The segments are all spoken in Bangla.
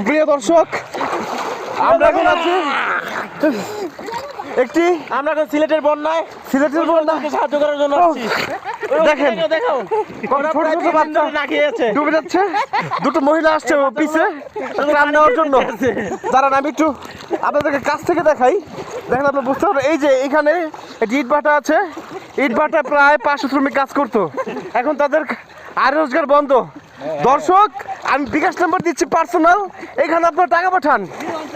প্রিয় দর্শক, আমরা এখন আছি আমরা এখন সিলেটের বন্যায় সাহায্য করার জন্য আসছি। দেখেন ছোট ছোট বাচ্চা ডুবে যাচ্ছে, দুটো মহিলা আসছে পিছে ত্রাণ নেওয়ার জন্য। দাঁড়ান আমি একটু আপনাদেরকে কাছ থেকে দেখাই, দেখেন আপনার বুঝতে পারবেন। এই যে এখানে ইট ভাটা আছে, ইট ভাটা প্রায় 500 শ্রমিক কাজ করতো, এখন তাদের আয় রোজগার বন্ধ। দর্শক, আমি বিকাশ নাম্বার দিচ্ছি পার্সোনাল, এখানে আপনার টাকা পাঠান,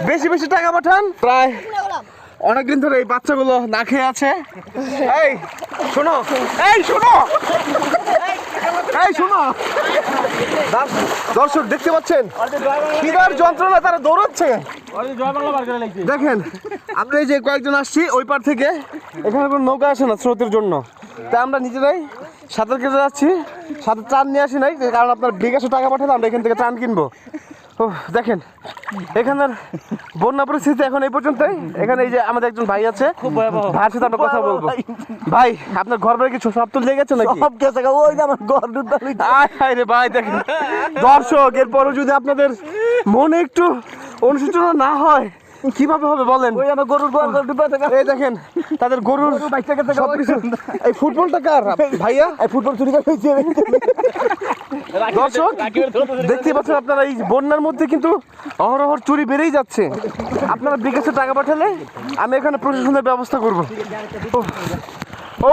বেশি বেশি টাকা পাঠান। প্রায় অনেকদিন ধরে এই বাচ্চাগুলো না খেয়ে আছে। এই শোনো, এই শোনো, এই শোনো, দর্শক দেখতে পাচ্ছেন খিদার যন্ত্রণা, তারা দৌড়াচ্ছে। দেখেন আমরা এই যে কয়েকজন আসছি ওই পার থেকে, এখানে কোনো নৌকা আসে না স্রোতের জন্য, তাই আমরা নিজেরাই সাঁতার কেটে যাচ্ছি। সাথে ত্রাণ নিয়ে আসি নাই, কারণ আপনার বিকাশে টাকা পাঠালে আমরা এখান থেকে ত্রাণ কিনবো। ও দেখেন এখানের বন্যা পরিস্থিতি এখন এই পর্যন্তই। এখানে এই যে আমাদের একজন ভাই আছে, ভাইয়ের সাথে আমরা কথা বলবো। ভাই, আপনার ঘর বাড়ি কিছু সব তুলে গেছে নাকি? সব গেছে, ওই যে আমার ঘর ডুবে। রে ভাই, দেখেন দর্শক, এরপরও যদি আপনাদের মনে একটু অনুশোচনা না হয় কিভাবে হবে বলেন? ওই আমার গরুর ঘর ডুবে থাকে। এই দেখেন তাদের গরুর সবকিছু। এই ফুটবলটা কার ভাইয়া? এই ফুটবল চুরি করে হয়েছে। দর্শক দেখতে পাচ্ছেন আপনারা, এই বন্যার মধ্যে কিন্তু অহরহ চুরি বেড়েই যাচ্ছে। আপনারা বিকাশে টাকা পাঠালে আমি এখানে প্রশাসনের ব্যবস্থা করবো। ও